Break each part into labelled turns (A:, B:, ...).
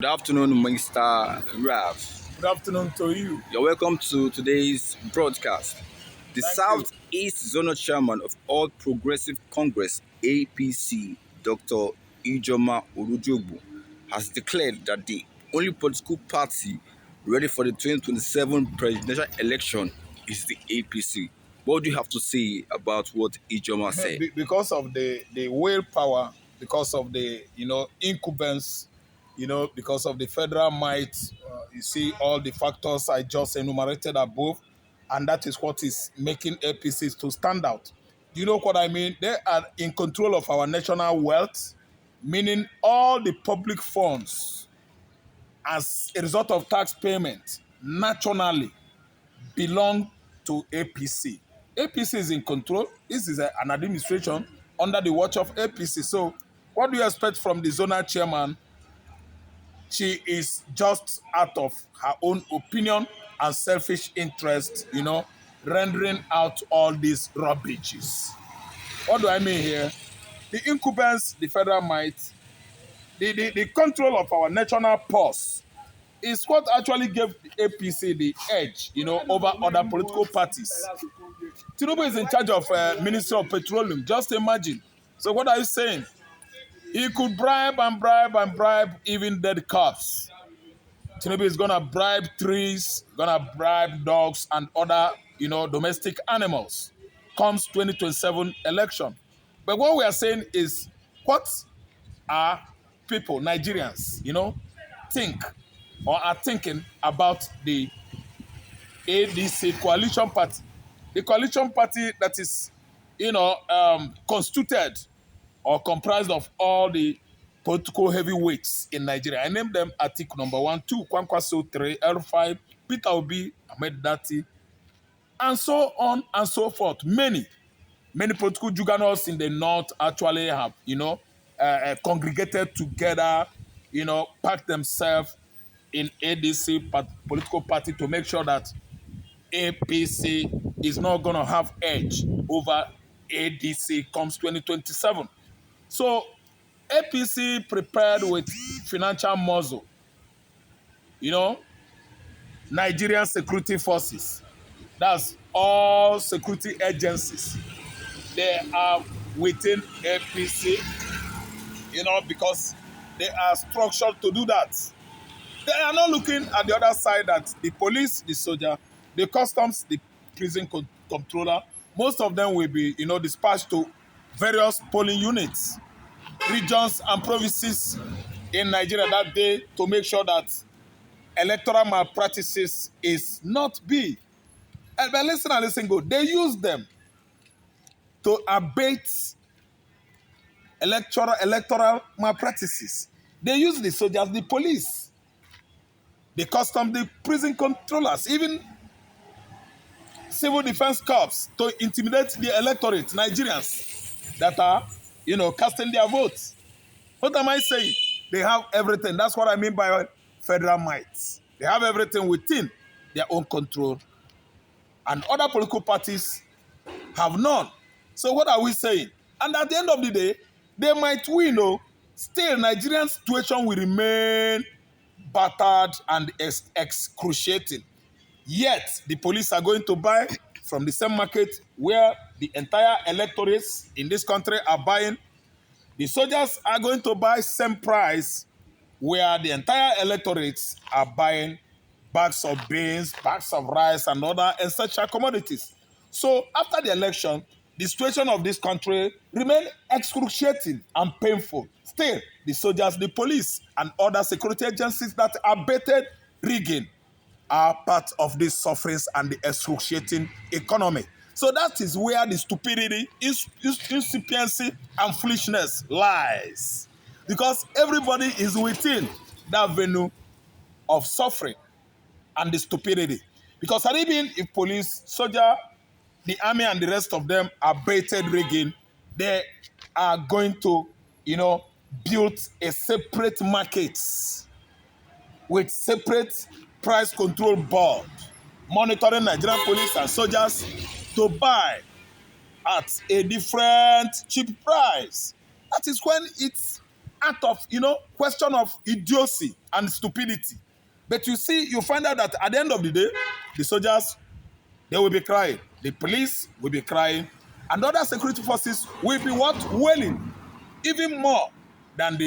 A: Good afternoon, Mr. Raf.
B: Good afternoon to you.
A: You're welcome to today's broadcast. The
B: Thank you.
A: Southeast Zonal Chairman of All Progressive Congress (APC), Dr. Ijoma Olujogbo, has declared that the only political party ready for the 2027 presidential election is the APC. What do you have to say about what Ijoma said?
B: Because of the willpower, because of the incumbents, because of the federal might, you see all the factors I just enumerated above, and that is what is making APCs to stand out. Do you know what I mean? They are in control of our national wealth, meaning all the public funds as a result of tax payment nationally belong to APC. APC is in control. This is an administration under the watch of APC. So what do you expect from the zonal chairman? She is just out of her own opinion and selfish interest, rendering out all these rubbish. What do I mean here? The incumbents, the federal might, the control of our national purse is what actually gave the APC the edge, over other political parties. Tinubu is in charge of Ministry of Petroleum. Just imagine. So what are you saying? He could bribe and bribe and bribe even dead cops. Tinubu is going to bribe trees, going to bribe dogs and other, domestic animals. Comes 2027 election. But what we are saying is, what are people, Nigerians, think or are thinking about the ADC coalition party? The coalition party that is, constituted or comprised of all the political heavyweights in Nigeria. I named them Atiku number 1, 2, Kwankwaso 3, L5, Peter Obi, Ahmed Dati, and so on and so forth. Many political juggernauts in the north actually have, congregated together, packed themselves in ADC political party to make sure that APC is not going to have edge over ADC comes 2027. So APC prepared with financial muscle, Nigerian security forces. That's all security agencies. They are within APC, because they are structured to do that. They are not looking at the other side that the police, the soldier, the customs, the prison controller, most of them will be, dispatched to various polling units, regions and provinces in Nigeria that day to make sure that electoral malpractices is not be. But listen and listen good. They use them to abate electoral malpractices. They use the soldiers, the police, the custom, the prison controllers, even civil defense corps to intimidate the electorate, Nigerians that are, casting their votes. What am I saying? They have everything. That's what I mean by federal might. They have everything within their own control. And other political parties have none. So what are we saying? And at the end of the day, they might win, still Nigerian situation will remain battered and excruciating. Yet, the police are going to buy from the same market where the entire electorates in this country are buying. The soldiers are going to buy same price where the entire electorates are buying bags of beans, bags of rice, and other essential commodities. So after the election, the situation of this country remained excruciating and painful. Still, the soldiers, the police, and other security agencies that abated rigging are part of these sufferings and the excruciating economy. So that is where the stupidity, insufficiency, and foolishness lies. Because everybody is within that venue of suffering and the stupidity. Because even if police, soldier, the army, and the rest of them are baited rigging, they are going to, build a separate market with separate price control board, monitoring Nigerian police and soldiers to buy at a different cheap price. That is when it out of, question of idiocy and stupidity. But you see, you find out that at the end of the day, the soldiers, they will be crying. The police will be crying. And other security forces will be what? Wailing. Even more than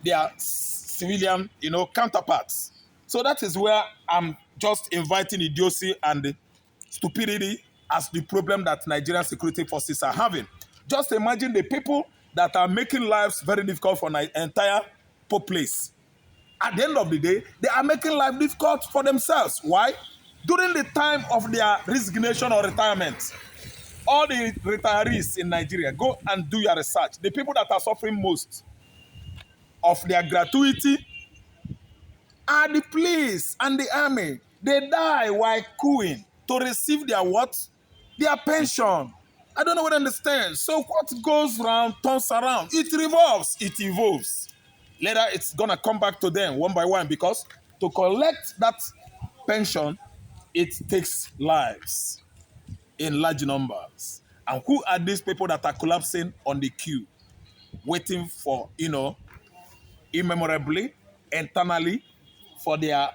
B: their civilian, counterparts. So that is where I'm just inviting idiocy and stupidity as the problem that Nigerian security forces are having. Just imagine the people that are making lives very difficult for the entire populace. At the end of the day, they are making life difficult for themselves. Why? During the time of their resignation or retirement, all the retirees in Nigeria, go and do your research. The people that are suffering most of their gratuity are the police and the army. They die while queuing to receive their what? Their pension. I don't know what I understand. So what goes round turns around. It revolves, it evolves. Later, it's gonna come back to them one by one because to collect that pension, it takes lives in large numbers. And who are these people that are collapsing on the queue, waiting for, immemorably, internally, for their,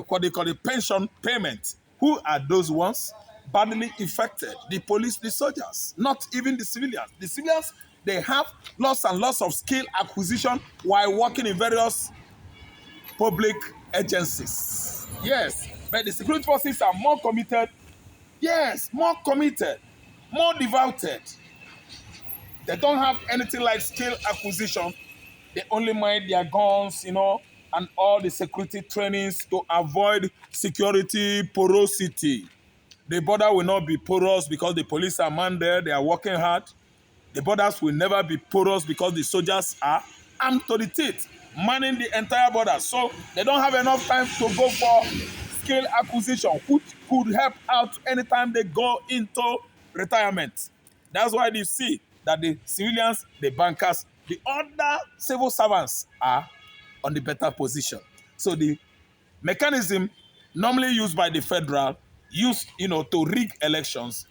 B: what they call it, pension payment? Who are those ones? Badly affected. The police, the soldiers, not even the civilians. The civilians, they have lots and lots of skill acquisition while working in various public agencies. Yes, but the security forces are more committed. Yes, more committed, more devoted. They don't have anything like skill acquisition. They only mind their guns, and all the security trainings to avoid security porosity. The border will not be porous because the police are manned there. They are working hard. The borders will never be porous because the soldiers are armed to the teeth, manning the entire border. So they don't have enough time to go for skill acquisition, which could help out anytime they go into retirement. That's why you see that the civilians, the bankers, the other civil servants are on the better position. So the mechanism normally used by the federal, used to rig elections,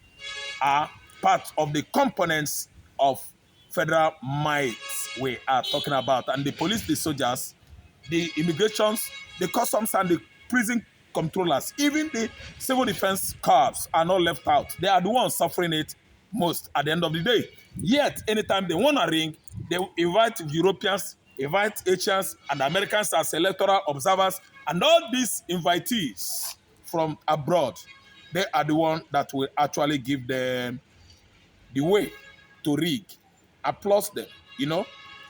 B: are part of the components of federal might we are talking about. And the police, the soldiers, the immigrations, the customs, and the prison controllers, even the civil defense corps are not left out. They are the ones suffering it most at the end of the day. Yet, anytime they want a ring, they invite Europeans, invite Asians, and Americans as electoral observers, and all these invitees from abroad, they are the ones that will actually give them the way to rig, applause them,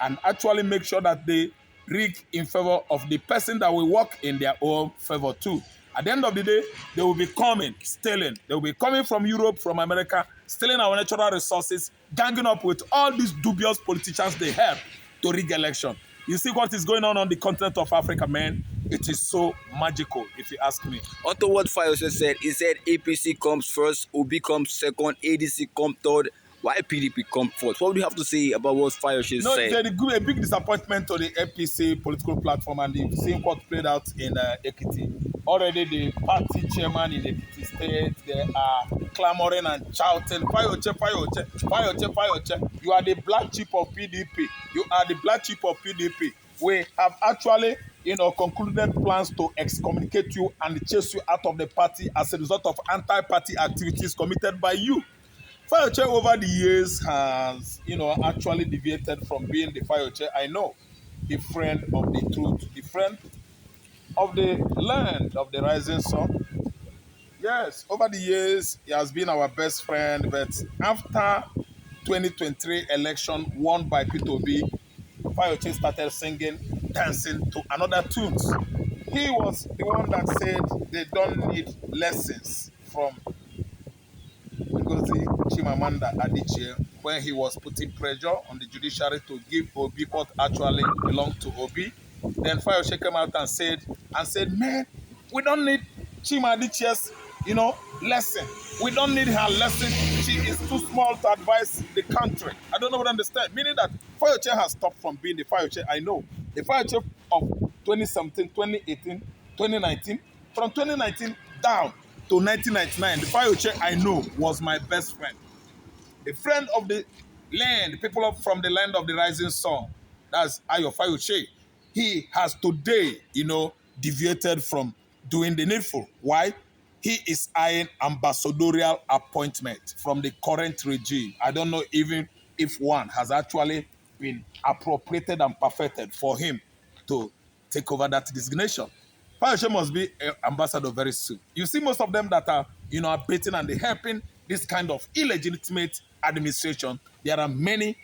B: and actually make sure that they rig in favor of the person that will work in their own favor too. At the end of the day, they will be coming, stealing. They will be coming from Europe, from America, stealing our natural resources, ganging up with all these dubious politicians they help to rig election. You see what is going on the continent of Africa, man? It is so magical, if you ask me.
A: Onto what Fayose said, he said APC comes first, OB comes second, ADC comes third, why PDP come fourth? What do you have to say about what Fayose said?
B: There's a big disappointment to the APC political platform, and you've seen what played out in Ekiti. Already the party chairman in Ekiti State, they are clamoring and shouting, Fayose, Fayose, Fayose, Fayose. You are the black sheep of PDP. You are the black sheep of PDP. We have actually, concluded plans to excommunicate you and chase you out of the party as a result of anti-party activities committed by you. Fayose over the years has, actually deviated from being the Fayose I know, the friend of the truth, the friend of the land of the rising sun. Yes, over the years, he has been our best friend, but after 2023 election won by P2B, Fayose started singing, dancing to another tunes. He was the one that said they don't need lessons from Ngozi Chimamanda Adichie when he was putting pressure on the judiciary to give Obi what actually belonged to Obi. Then Fayose came out and said, man, we don't need Chima Adichie's, lesson. We don't need her lesson. She is too small to advise the country. I don't know what I understand. Meaning that Fayose has stopped from being the Fayose I know. The Fayose of 2017, 2018, 2019. From 2019 down to 1999, the Fayose I know was my best friend. The friend of the land, people up from the land of the rising sun. That's Ayo Fayose. He has today, deviated from doing the needful. Why? He is eyeing ambassadorial appointment from the current regime. I don't know even if one has actually been appropriated and perfected for him to take over that designation. Fayose must be an ambassador very soon. You see most of them that are, are baiting and they helping this kind of illegitimate administration. There are many,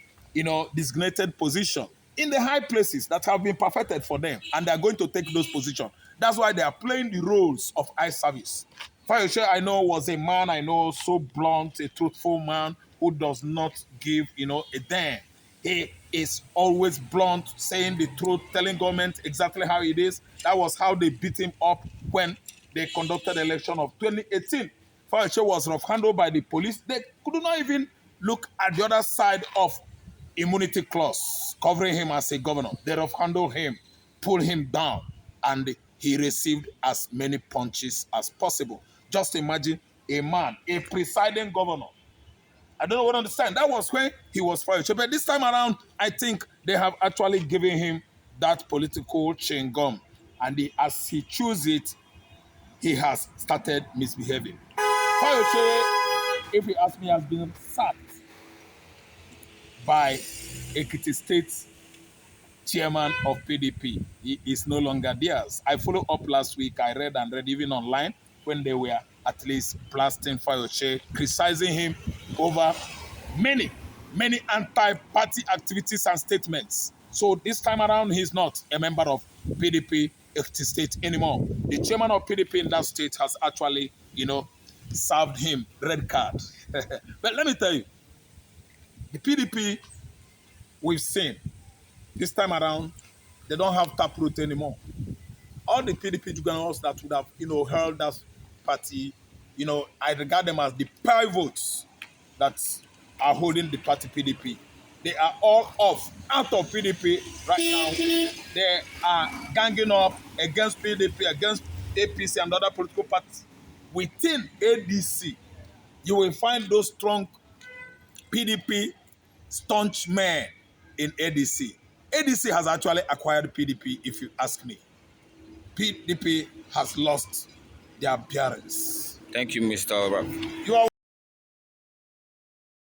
B: designated positions in the high places that have been perfected for them, and they are going to take those positions. That's why they are playing the roles of eye service. Fayose, I know, was a man, I know, so blunt, a truthful man who does not give, a damn. He is always blunt, saying the truth, telling government exactly how it is. That was how they beat him up when they conducted the election of 2018. Fayose was rough-handled by the police. They could not even look at the other side of immunity clause covering him as a governor. They rough-handled him, pulled him down, and he received as many punches as possible. Just imagine a man, a presiding governor. I don't know what to understand. That was when he was fired. But this time around, I think they have actually given him that political chewing gum. And as he chooses it, he has started misbehaving. Fayose, if you ask me, has been sacked by Ekiti State chairman of PDP. He is no longer theirs. I followed up last week. I read even online when they were at least blasting Fayose, criticizing him over many anti-party activities and statements. So this time around, he's not a member of PDP Ekiti State anymore. The chairman of PDP in that state has actually, served him red card. But let me tell you, the PDP we've seen this time around, they don't have taproot anymore. All the PDP juggernautes that would have, held that party, I regard them as the pivots that are holding the party PDP. They are all off, out of PDP right now. They are ganging up against PDP, against APC and other political parties. Within ADC, you will find those strong PDP staunch men in ADC. ADC has actually acquired PDP, if you ask me. PDP has lost their appearance.
A: Thank you, Mr. Rap.
B: You are